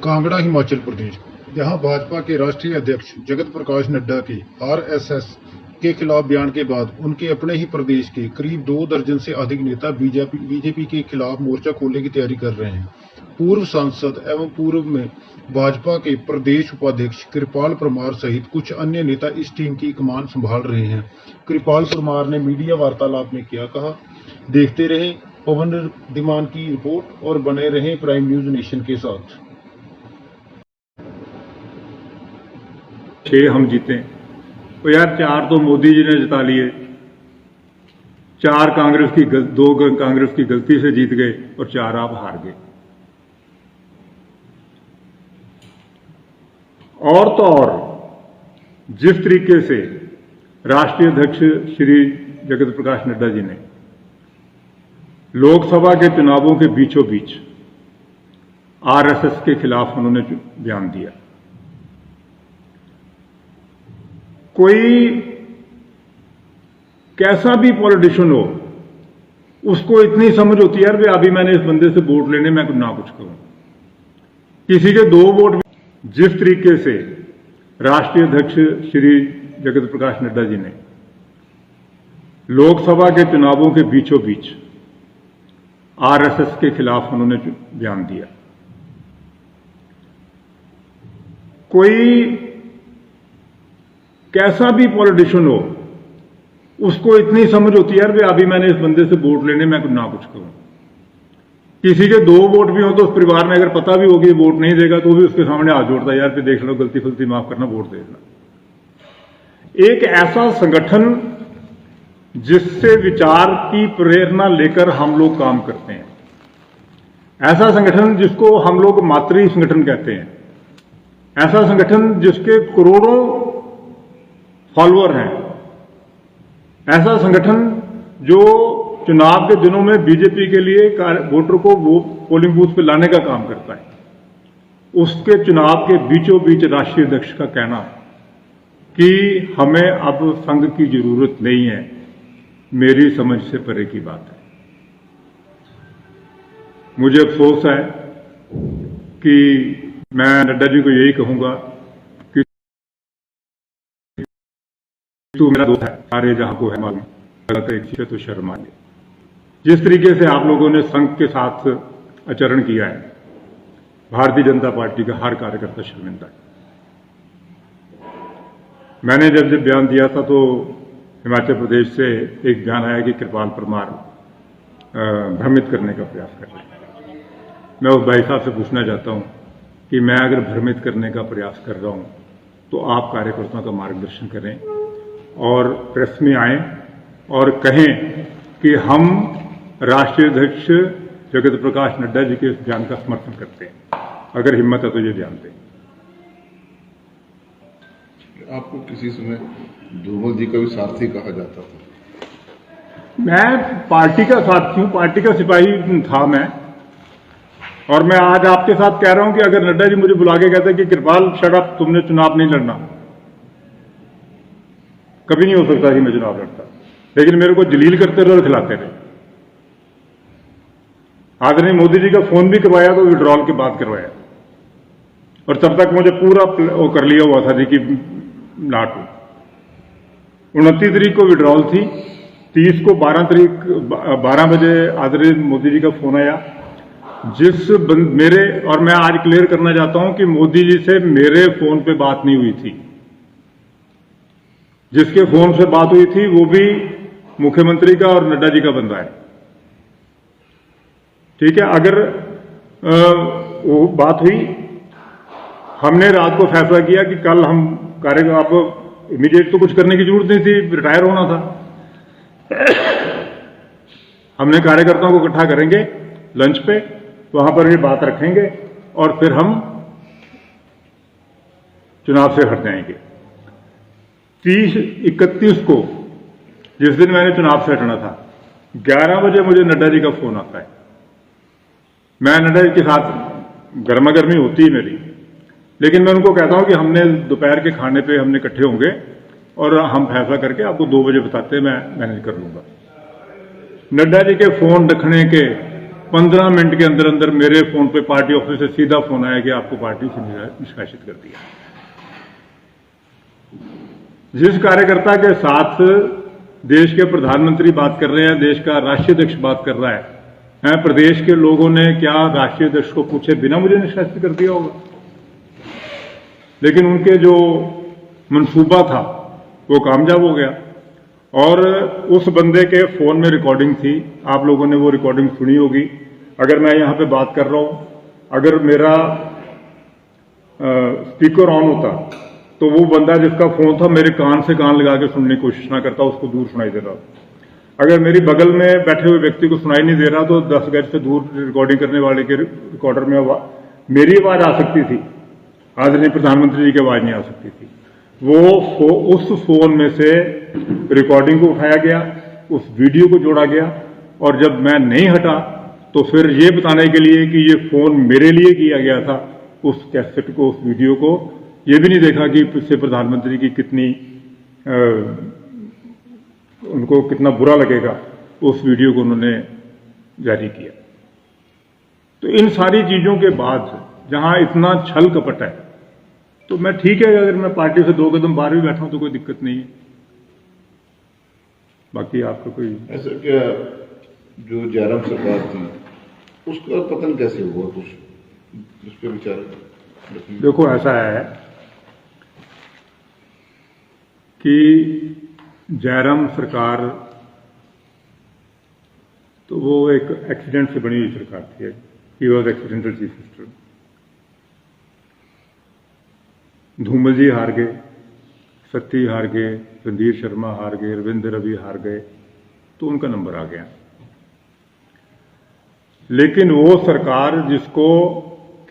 कांगड़ा हिमाचल प्रदेश। यहां भाजपा के राष्ट्रीय अध्यक्ष जगत प्रकाश नड्डा के आरएसएस के खिलाफ बयान के बाद उनके अपने ही प्रदेश के करीब 2 दर्जन से अधिक नेता बीजेपी के खिलाफ मोर्चा खोलने की तैयारी कर रहे हैं। पूर्व सांसद एवं पूर्व में भाजपा के प्रदेश उपाध्यक्ष कृपाल परमार सहित कुछ अन्य नेता इस टीम की कमान संभाल रहे हैं। कृपाल परमार ने मीडिया वार्तालाप में क्या कहा, देखते रहें पवन धीमान की रिपोर्ट और बने रहें प्राइम न्यूज नेशन के साथ। 6 हम जीते तो यार 4 तो मोदी जी ने जिता लिए, 2 कांग्रेस की गलती से जीत गए और 4 आप हार गए। और तो और जिस तरीके से राष्ट्रीय अध्यक्ष श्री जगत प्रकाश नड्डा जी ने लोकसभा के चुनावों के बीचों बीच आरएसएस के खिलाफ उन्होंने बयान दिया, कोई कैसा भी पॉलिटिशियन हो उसको इतनी समझ होती है यार भी अभी मैंने इस बंदे से वोट लेने मैं ना कुछ करूं, किसी के 2 वोट। जिस तरीके से राष्ट्रीय अध्यक्ष श्री जगत प्रकाश नड्डा जी ने लोकसभा के चुनावों के बीचों बीच आरएसएस के खिलाफ उन्होंने बयान दिया, कोई कैसा भी पॉलिटिशियन हो उसको इतनी समझ होती है यार भी अभी मैंने इस बंदे से वोट लेने मैं ना कुछ करूं, किसी के 2 वोट भी हो तो उस परिवार में अगर पता भी होगी वोट नहीं देगा तो भी उसके सामने हाथ जोड़ता है, यार फिर देख लो गलती फलती माफ करना, वोट दे देना। एक ऐसा संगठन जिससे विचार की प्रेरणा लेकर हम लोग काम करते हैं, ऐसा संगठन जिसको हम लोग मातृ संगठन कहते हैं, ऐसा संगठन जिसके करोड़ों फॉलोअर हैं, ऐसा संगठन जो चुनाव के दिनों में बीजेपी के लिए वोटर को वो पोलिंग बूथ पे लाने का काम करता है, उसके चुनाव के बीचों बीच राष्ट्रीय अध्यक्ष का कहना कि हमें अब संघ की जरूरत नहीं है, मेरी समझ से परे की बात है। मुझे अफसोस है कि मैं नड्डा जी को यही कहूंगा कि तू मेरा दोस्त है, सारे जहां को है मालूम, गलत एक चीज तो शर्मा ले। जिस तरीके से आप लोगों ने संघ के साथ आचरण किया है, भारतीय जनता पार्टी का हर कार्यकर्ता शर्मिंदा है। मैंने जब बयान दिया था तो हिमाचल प्रदेश से एक बयान आया कि कृपाल परमार भ्रमित करने का प्रयास कर रहे हैं। मैं उस भाई साहब से पूछना चाहता हूं कि मैं अगर भ्रमित करने का प्रयास कर रहा हूं तो आप कार्यकर्ताओं का मार्गदर्शन करें और प्रेस में आएं और कहें कि हम राष्ट्रीय अध्यक्ष जगत प्रकाश नड्डा जी के इस बयान का समर्थन करते हैं। अगर हिम्मत है तो ये बयान दें। आपको किसी समय दुर्बल जी का भी सारथी कहा जाता था। मैं पार्टी का साथी हूं, पार्टी का सिपाही था मैं, और मैं आज आपके साथ कह रहा हूं कि अगर नड्डा जी मुझे बुला के कहते कि कृपाल शट अप, तुमने चुनाव नहीं लड़ना, कभी नहीं हो सकता कि मैं चुनाव लड़ता, लेकिन मेरे को जलील करते रहे और खिलाते रहे। आदरणीय मोदी जी का फोन भी करवाया तो विड्रॉल के बाद करवाया, और तब तक मुझे पूरा वो कर लिया हुआ था जी कि नाटू 29 तारीख को विड्रॉल थी, 30 को 12 बजे आदरणीय मोदी जी का फोन आया, मेरे, और मैं आज क्लियर करना चाहता हूं कि मोदी जी से मेरे फोन पे बात नहीं हुई थी, जिसके फोन से बात हुई थी वो भी मुख्यमंत्री का और नड्डा जी का बंदा है। ठीक है, अगर वो बात हुई, हमने रात को फैसला किया कि कल हम आपको इमीडिएट तो कुछ करने की जरूरत नहीं थी, रिटायर होना था। हमने कार्यकर्ताओं को इकट्ठा करेंगे लंच पे, वहां पर ये बात रखेंगे और फिर हम चुनाव से हट जाएंगे। 30-31 को जिस दिन मैंने चुनाव से हटना था, 11 बजे मुझे नड्डा जी का फोन आता है। मैं नड्डा जी के साथ गर्मा गर्मी होती है मेरी, लेकिन मैं उनको कहता हूं कि हमने दोपहर के खाने पे हमने इकट्ठे होंगे और हम फैसला करके आपको 2 बजे बताते हैं, मैं मैनेज कर लूंगा। नड्डा जी के फोन रखने के 15 मिनट के अंदर अंदर मेरे फोन पे पार्टी ऑफिस से सीधा फोन आया कि आपको पार्टी से निष्कासित कर दिया। जिस कार्यकर्ता के साथ देश के प्रधानमंत्री बात कर रहे हैं, देश का राष्ट्रीय अध्यक्ष बात कर रहा है, प्रदेश के लोगों ने क्या राष्ट्रीय अध्यक्ष को पूछे बिना मुझे निष्कासित कर दिया होगा? लेकिन उनके जो मंसूबा था वो कामयाब हो गया। और उस बंदे के फोन में रिकॉर्डिंग थी, आप लोगों ने वो रिकॉर्डिंग सुनी होगी। अगर मैं यहां पे बात कर रहा हूं, अगर मेरा स्पीकर ऑन होता तो वो बंदा जिसका फोन था मेरे कान से कान लगा के सुनने की कोशिश ना करता, उसको दूर सुनाई दे रहा। अगर मेरी बगल में बैठे हुए व्यक्ति को सुनाई नहीं दे रहा तो 10 गज से दूर रिकॉर्डिंग करने वाले के रिकॉर्डर में मेरी आवाज आ सकती थी, आदरणीय प्रधानमंत्री जी की आवाज नहीं आ सकती थी। उस फोन में से रिकॉर्डिंग को उठाया गया, उस वीडियो को जोड़ा गया, और जब मैं नहीं हटा तो फिर ये बताने के लिए कि ये फोन मेरे लिए किया गया था, उस कैसेट को, उस वीडियो को, ये भी नहीं देखा कि इससे प्रधानमंत्री की कितनी उनको कितना बुरा लगेगा, उस वीडियो को उन्होंने जारी किया। तो इन सारी चीजों के बाद जहां इतना छल कपट है, तो मैं ठीक है, अगर मैं पार्टी से 2 कदम बाहर भी बैठा हूं तो कोई दिक्कत नहीं है। बाकी आपको कोई ऐसा क्या जो जयराम सरकार थी उसका पतन कैसे हुआ, कुछ उस पर विचार? देखो, ऐसा है कि जयराम सरकार तो वो एक एक्सीडेंट से बनी हुई सरकार थी। He was accidental chief minister. Dhumal ji हार गए, सत्ती हार गए, रणधीर शर्मा हार गए, रविंद्र रवि हार गए, तो उनका नंबर आ गया। लेकिन वो सरकार जिसको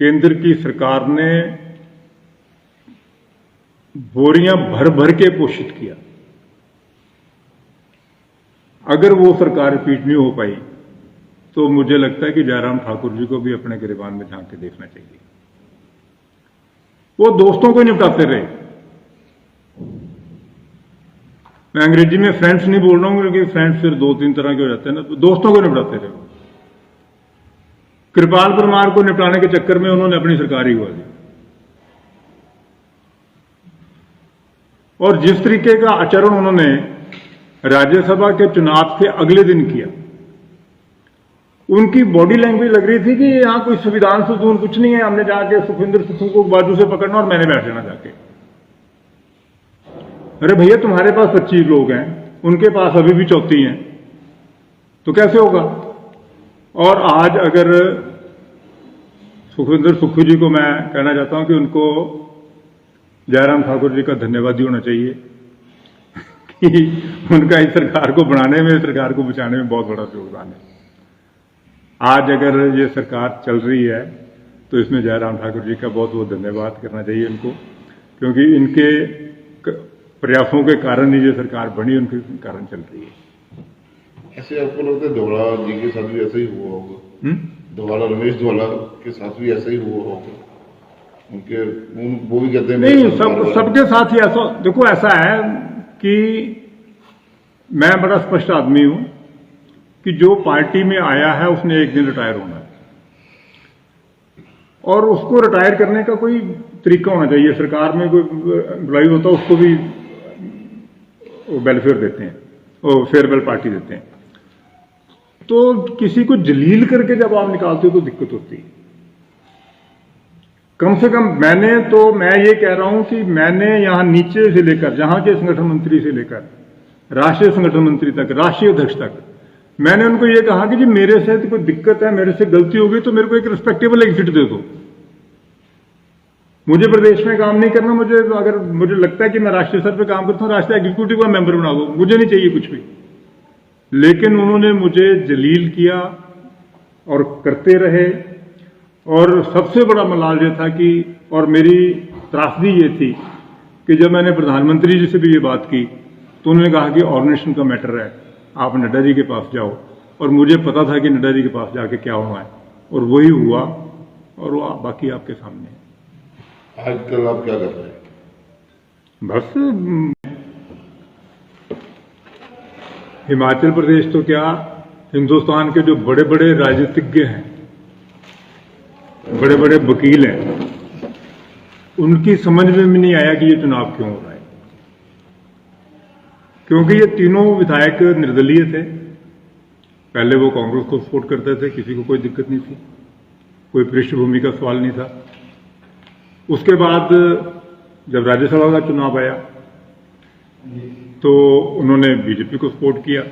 केंद्र की सरकार ने बोरियां भर भर के पोषित किया, अगर वो सरकार रिपीट नहीं हो पाई तो मुझे लगता है कि जयराम ठाकुर जी को भी अपने गिरबान में झांक के देखना चाहिए। वो दोस्तों को निपटाते रहे। मैं अंग्रेजी में फ्रेंड्स नहीं बोल रहा हूं क्योंकि फ्रेंड्स फिर 2-3 तरह के हो जाते हैं ना। दोस्तों को निपटाते रहे। कृपाल परमार को निपटाने के चक्कर में उन्होंने अपनी सरकार ही हुआ दी। और जिस तरीके का आचरण उन्होंने राज्यसभा के चुनाव के अगले दिन किया, उनकी बॉडी लैंग्वेज लग रही थी कि यहां कोई संविधान सुकून कुछ नहीं है, हमने जाके सुखविंदर सिंह को बाजू से पकड़ना और मैंने बैठ जाना जाके। अरे भैया, तुम्हारे पास 25 लोग हैं, उनके पास अभी भी 34 हैं, तो कैसे होगा? और आज अगर सुखविंदर सुक्खू जी को मैं कहना चाहता हूं कि उनको जयराम ठाकुर जी का धन्यवाद ही होना चाहिए कि उनका इस सरकार को बनाने में, सरकार को बचाने में बहुत बड़ा योगदान है। आज अगर ये सरकार चल रही है तो इसमें जयराम ठाकुर जी का बहुत बहुत धन्यवाद करना चाहिए इनको, क्योंकि इनके प्रयासों के कारण ही ये सरकार बनी, उनके कारण चल रही है। ऐसे आपको लगता है धोला जी के साथ भी ऐसा ही हुआ होगा? धोला, रमेश धोला के साथ भी ऐसा ही हुआ होगा? उनके वो भी कहते हैं नहीं, सबके साथ ही ऐसा। देखो, ऐसा है कि मैं बड़ा स्पष्ट आदमी हूं कि जो पार्टी में आया है उसने एक दिन रिटायर होना है, और उसको रिटायर करने का कोई तरीका होना चाहिए। सरकार में कोई एम्प्लॉय होता है, उसको भी वेलफेयर देते हैं और फेयरवेल पार्टी देते हैं। तो किसी को जलील करके जब आप निकालते हो तो दिक्कत होती है। कम से कम मैं ये कह रहा हूं कि मैंने यहां नीचे से लेकर, जहां के संगठन मंत्री से लेकर राष्ट्रीय संगठन मंत्री तक, राष्ट्रीय अध्यक्ष तक, मैंने उनको ये कहा कि जी मेरे से तो कोई दिक्कत है, मेरे से गलती होगी तो मेरे को एक रिस्पेक्टेबल एग्जिट दे दो। मुझे प्रदेश में काम नहीं करना, अगर मुझे लगता है कि मैं राष्ट्रीय स्तर पे काम करता हूं, राष्ट्रीय एग्जीक्यूटिव का मेंबर बना दो, मुझे नहीं चाहिए कुछ भी। लेकिन उन्होंने मुझे जलील किया और करते रहे। और सबसे बड़ा मलाल ये था कि, और मेरी त्रासदी ये थी कि जब मैंने प्रधानमंत्री जी से भी ये बात की तो उन्होंने कहा कि ऑर्गेनाइजेशन का मैटर है, आप नड्डा जी के पास जाओ। और मुझे पता था कि नड्डा जी के पास जाके क्या होना है, और वही हुआ, और वो बाकी आपके सामने है। आजकल आप क्या कर रहे हैं? बस हिमाचल प्रदेश तो क्या, हिंदुस्तान के जो बड़े बड़े राजनीतिज्ञ हैं, बड़े बड़े वकील हैं, उनकी समझ में भी नहीं आया कि ये चुनाव क्यों हो रहा है। क्योंकि ये तीनों विधायक निर्दलीय थे। पहले वो कांग्रेस को सपोर्ट करते थे, किसी को कोई दिक्कत नहीं थी, कोई पृष्ठभूमि का सवाल नहीं था। उसके बाद जब राज्यसभा का चुनाव आया तो उन्होंने बीजेपी को सपोर्ट किया,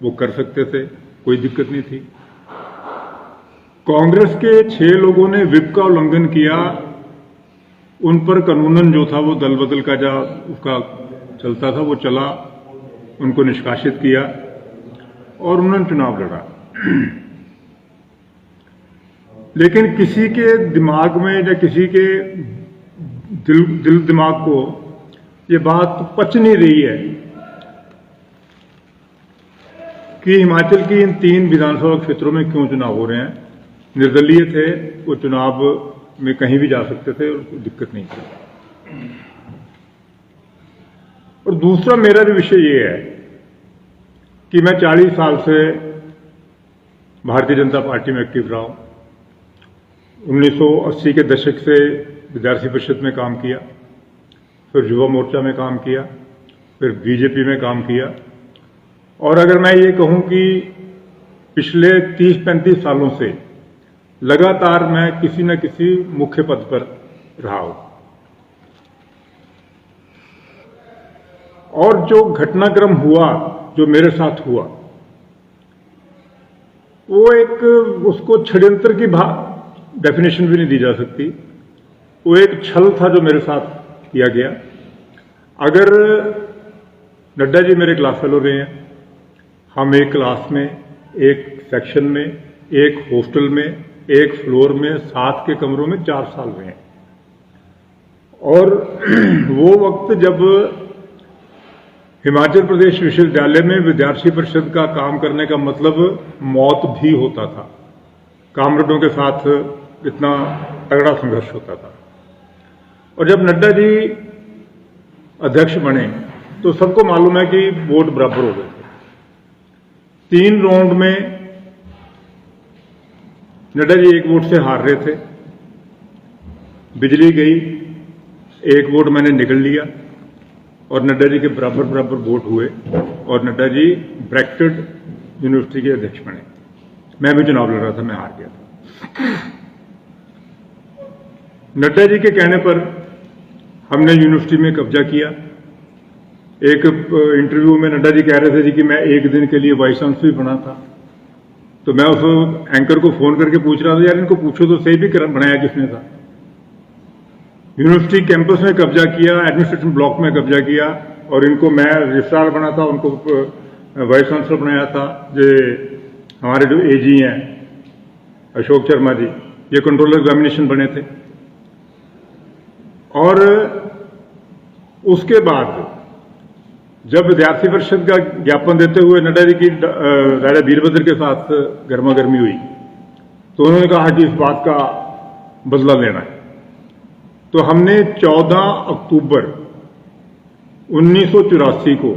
वो कर सकते थे, कोई दिक्कत नहीं थी। कांग्रेस के 6 लोगों ने व्हिप का उल्लंघन किया, उन पर कानूनन जो था वो दल बदल का जो उसका चलता था वो चला, उनको निष्कासित किया और उन्होंने चुनाव लड़ा। लेकिन किसी के दिमाग में या किसी के दिल दिमाग को ये बात पच नहीं रही है कि हिमाचल की इन 3 विधानसभा क्षेत्रों में क्यों चुनाव हो रहे हैं। निर्दलीय थे, वो चुनाव में कहीं भी जा सकते थे और कोई दिक्कत नहीं थी। और दूसरा मेरा भी विषय ये है कि मैं 40 साल से भारतीय जनता पार्टी में एक्टिव रहा हूं। 1980 के दशक से विद्यार्थी परिषद में काम किया, फिर युवा मोर्चा में काम किया, फिर बीजेपी में काम किया। और अगर मैं ये कहूं कि पिछले 30-35 सालों से लगातार मैं किसी न किसी मुख्य पद पर रहा हूं। और जो घटनाक्रम हुआ, जो मेरे साथ हुआ, वो एक उसको षड्यंत्र की डेफिनेशन भी नहीं दी जा सकती। वो एक छल था जो मेरे साथ किया गया। अगर नड्डा जी मेरे क्लास फेलो रहे हैं, हम एक क्लास में, एक सेक्शन में, एक हॉस्टल में, एक फ्लोर में, 7 के कमरों में 4 साल रहे हैं। और वो वक्त जब हिमाचल प्रदेश विश्वविद्यालय में विद्यार्थी परिषद का काम करने का मतलब मौत भी होता था, कामरेडों के साथ इतना तगड़ा संघर्ष होता था। और जब नड्डा जी अध्यक्ष बने तो सबको मालूम है कि वोट बराबर हो गए थे। 3 राउंड में नड्डा जी 1 वोट से हार रहे थे। बिजली गई, 1 वोट मैंने निकल लिया और नड्डा जी के बराबर बराबर वोट हुए और नड्डा जी ब्रैकेटेड यूनिवर्सिटी के अध्यक्ष बने। मैं भी चुनाव लड़ रहा था, मैं हार गया था। नड्डा जी के कहने पर हमने यूनिवर्सिटी में कब्जा किया। एक इंटरव्यू में नड्डा जी कह रहे थे जी कि मैं 1 दिन के लिए वाइस चांसलर भी बना था। तो मैं उस एंकर को फोन करके पूछ रहा था, यार इनको पूछो तो सही भी बनाया किसने था। यूनिवर्सिटी कैंपस में कब्जा किया, एडमिनिस्ट्रेशन ब्लॉक में कब्जा किया और इनको मैं रजिस्ट्रार बना था, उनको वाइस चांसलर बनाया था। ये हमारे जो एजी हैं अशोक शर्मा जी, ये कंट्रोलर एग्जामिनेशन बने थे। और उसके बाद जब विद्यार्थी परिषद का ज्ञापन देते हुए नड्डा जी की राजा वीरभद्र के साथ गर्मा गर्मी हुई तो उन्होंने कहा कि इस बात का बदला लेना है। तो हमने 14 अक्टूबर 1984 को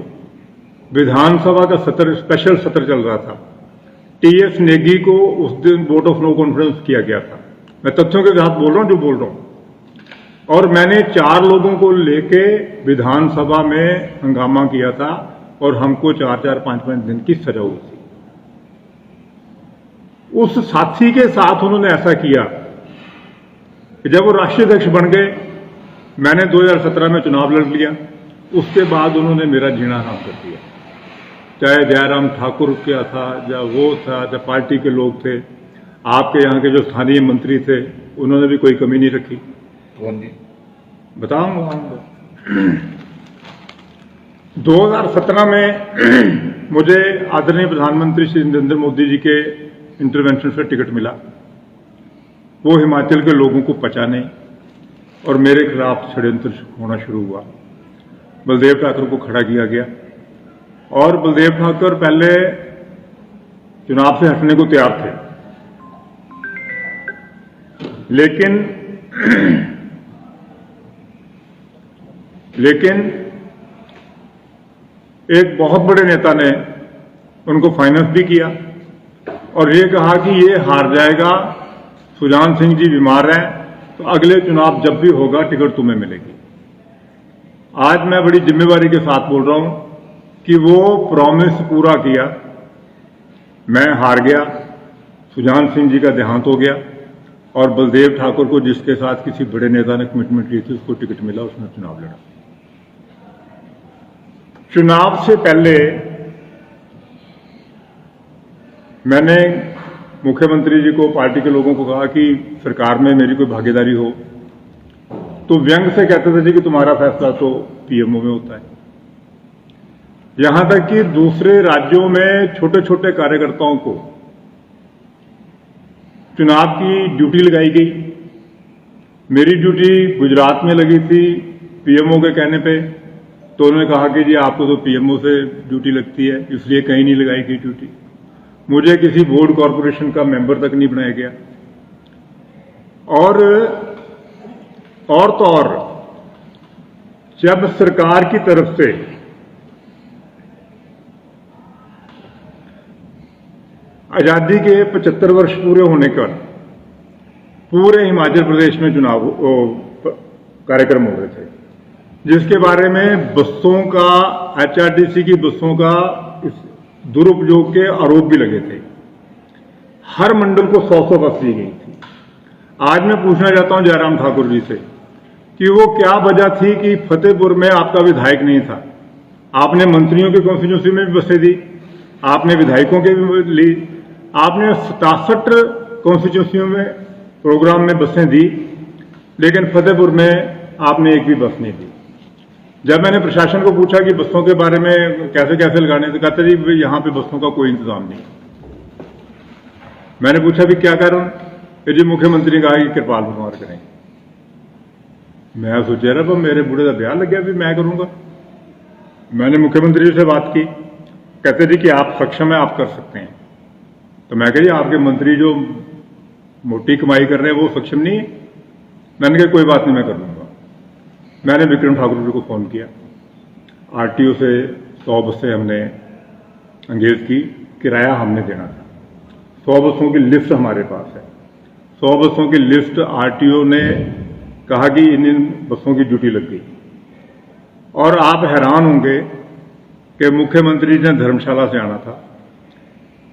विधानसभा का सत्र, स्पेशल सत्र चल रहा था, टीएस नेगी को उस दिन वोट ऑफ नो कॉन्फिडेंस किया गया था। मैं तथ्यों के साथ बोल रहा हूं जो बोल रहा हूं। और मैंने 4 लोगों को लेके विधानसभा में हंगामा किया था और हमको 4-4, 5-5 दिन की सजा हुई थी। उस साथी के साथ उन्होंने ऐसा किया कि जब वो राष्ट्रीय अध्यक्ष बन गए, मैंने 2017 में चुनाव लड़ लिया। उसके बाद उन्होंने मेरा जीना हराम कर दिया। चाहे जयराम ठाकुर क्या था, या वो था, या पार्टी के लोग थे, आपके यहाँ के जो स्थानीय मंत्री थे, उन्होंने भी कोई कमी नहीं रखी। कौन जी? बताऊंगा। 2017 में मुझे आदरणीय प्रधानमंत्री श्री नरेंद्र मोदी जी के इंटरवेंशन से टिकट मिला। वो हिमाचल के लोगों को पचा नहीं और मेरे खिलाफ षड्यंत्र होना शुरू हुआ। बलदेव ठाकुर को खड़ा किया गया और बलदेव ठाकुर पहले चुनाव से हटने को तैयार थे, लेकिन एक बहुत बड़े नेता ने उनको फाइनेंस भी किया और ये कहा कि ये हार जाएगा, सुजान सिंह जी बीमार हैं, तो अगले चुनाव जब भी होगा टिकट तुम्हें मिलेगी। आज मैं बड़ी जिम्मेवारी के साथ बोल रहा हूं कि वो प्रॉमिस पूरा किया। मैं हार गया, सुजान सिंह जी का देहांत हो गया और बलदेव ठाकुर को, जिसके साथ किसी बड़े नेता ने कमिटमेंट की थी, उसको टिकट मिला, उसने चुनाव लड़ा। चुनाव से पहले मैंने मुख्यमंत्री जी को, पार्टी के लोगों को कहा कि सरकार में मेरी कोई भागीदारी हो, तो व्यंग से कहते थे जी कि तुम्हारा फैसला तो पीएमओ में होता है। यहां तक कि दूसरे राज्यों में छोटे छोटे कार्यकर्ताओं को चुनाव की ड्यूटी लगाई गई। मेरी ड्यूटी गुजरात में लगी थी पीएमओ के कहने पे, तो उन्होंने कहा कि जी आपको तो पीएमओ से ड्यूटी लगती है, इसलिए कहीं नहीं लगाई गई ड्यूटी। मुझे किसी बोर्ड कॉरपोरेशन का मेंबर तक नहीं बनाया गया। और तो और जब सरकार की तरफ से आजादी के 75 वर्ष पूरे होने पर पूरे हिमाचल प्रदेश में चुनाव कार्यक्रम हो रहे थे, जिसके बारे में बसों का, एचआरटीसी की बसों का दुरुपयोग के आरोप भी लगे थे। हर मंडल को 100 बस दी गई थी। आज मैं पूछना चाहता हूं जयराम ठाकुर जी से कि वो क्या वजह थी कि फतेहपुर में आपका विधायक नहीं था। आपने मंत्रियों के कॉन्स्टिट्यूंसी में भी बसें दी, आपने विधायकों के भी ली, आपने 67 कॉन्स्टिट्यूंसियों में प्रोग्राम में बसें दी, लेकिन फतेहपुर में आपने एक भी बस नहीं दी। जब मैंने प्रशासन को पूछा कि बसों के बारे में कैसे कैसे लगाने, तो कहते जी यहां पे बसों का कोई इंतजाम नहीं। मैंने पूछा भी क्या कारण, जी मुख्यमंत्री ने कहा कि कृपाल परमार करें। मैं सोचा रहा मेरे बूढ़े का ब्याह लग गया भी मैं करूंगा। मैंने मुख्यमंत्री जी से बात की, कहते जी कि आप सक्षम है, आप कर सकते हैं। तो मैं कही आपके मंत्री जो मोटी कमाई कर रहे हैं वो सक्षम नहीं है। मैंने कहा कोई बात नहीं, मैं कर लूंगा। मैंने विक्रम ठाकुर जी को फोन किया, आरटीओ से 100 बसें हमने अंगेज की, किराया हमने देना था। 100 बसों की लिस्ट हमारे पास है। 100 बसों की लिस्ट आरटीओ ने कहा कि इन बसों की ड्यूटी लग गई। और आप हैरान होंगे कि मुख्यमंत्री ने धर्मशाला से आना था,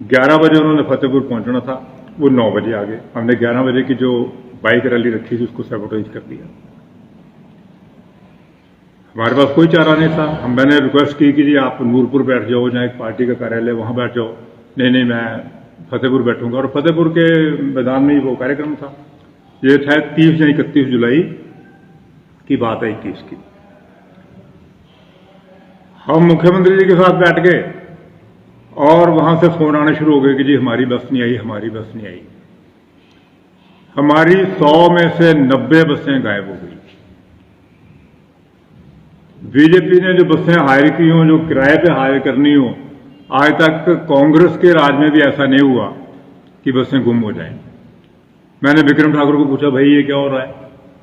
11 बजे उन्होंने फतेहपुर पहुंचना था, वो 9 बजे आ गए। हमने 11 बजे की जो बाइक रैली रखी थी उसको सैबोटेज कर दिया। हमारे पास कोई चारा नहीं था। मैंने रिक्वेस्ट की कि जी आप नूरपुर बैठ जाओ, जहाँ एक पार्टी का कार्यालय वहां बैठ जाओ। नहीं, मैं फतेहपुर बैठूंगा। और फतेहपुर के मैदान में ही वो कार्यक्रम था। ये शायद 30 या 31 जुलाई की बात है, 21 की। हम मुख्यमंत्री जी के साथ बैठ गए और वहां से फोन आने शुरू हो गए कि जी हमारी बस नहीं आई, हमारी बस नहीं आई। हमारी 100 में से 90 बसें गायब हो गई। बीजेपी ने जो बसें हायर की हों, जो किराए पे हायर करनी हो, आज तक कांग्रेस के राज में भी ऐसा नहीं हुआ कि बसें गुम हो जाएं। मैंने विक्रम ठाकुर को पूछा, भाई ये क्या हो रहा है?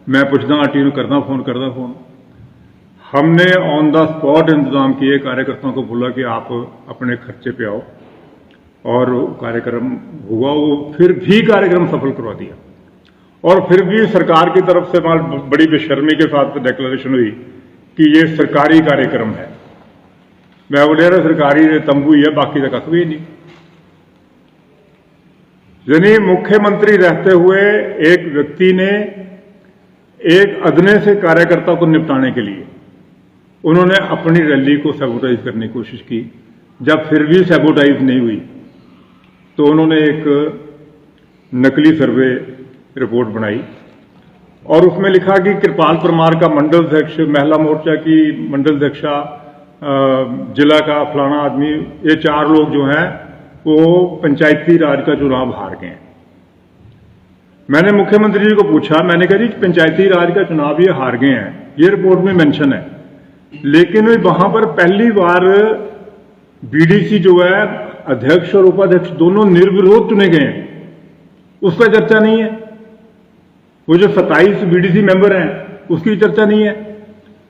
मैं पूछता आरटीओ करता फोन। हमने ऑन द स्पॉट इंतजाम किए, कार्यकर्ताओं को बोला कि आप अपने खर्चे पे आओ, और कार्यक्रम हुआ। वो फिर भी कार्यक्रम सफल करवा दिया। और फिर भी सरकार की तरफ से बड़ी बेशर्मी के साथ डिक्लेरेशन हुई कि ये सरकारी कार्यक्रम है। मैं बोले यार सरकारी तंबू ही है, बाकी तो कख भी नहीं। यानी मुख्यमंत्री रहते हुए एक व्यक्ति ने एक अदने से कार्यकर्ता को निपटाने के लिए उन्होंने अपनी रैली को सैबोटाइज करने की कोशिश की। जब फिर भी सैबोटाइज नहीं हुई तो उन्होंने एक नकली सर्वे रिपोर्ट बनाई और उसमें लिखा कि कृपाल परमार का मंडल अध्यक्ष, महिला मोर्चा की मंडल अध्यक्षा, जिला का फलाना आदमी, ये 4 लोग जो हैं वो पंचायती राज का चुनाव हार गए हैं। मैंने मुख्यमंत्री जी को पूछा, मैंने कहा जी पंचायती राज का चुनाव ये हार गए हैं, ये रिपोर्ट में मेंशन है, लेकिन वहां पर पहली बार बीडीसी जो है अध्यक्ष और उपाध्यक्ष दोनों निर्विरोध चुने गए हैं, उसका चर्चा नहीं है। वो जो 27 बीडीसी मेंबर हैं उसकी चर्चा नहीं है।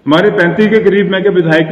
हमारे 35 के करीब मैं के विधायक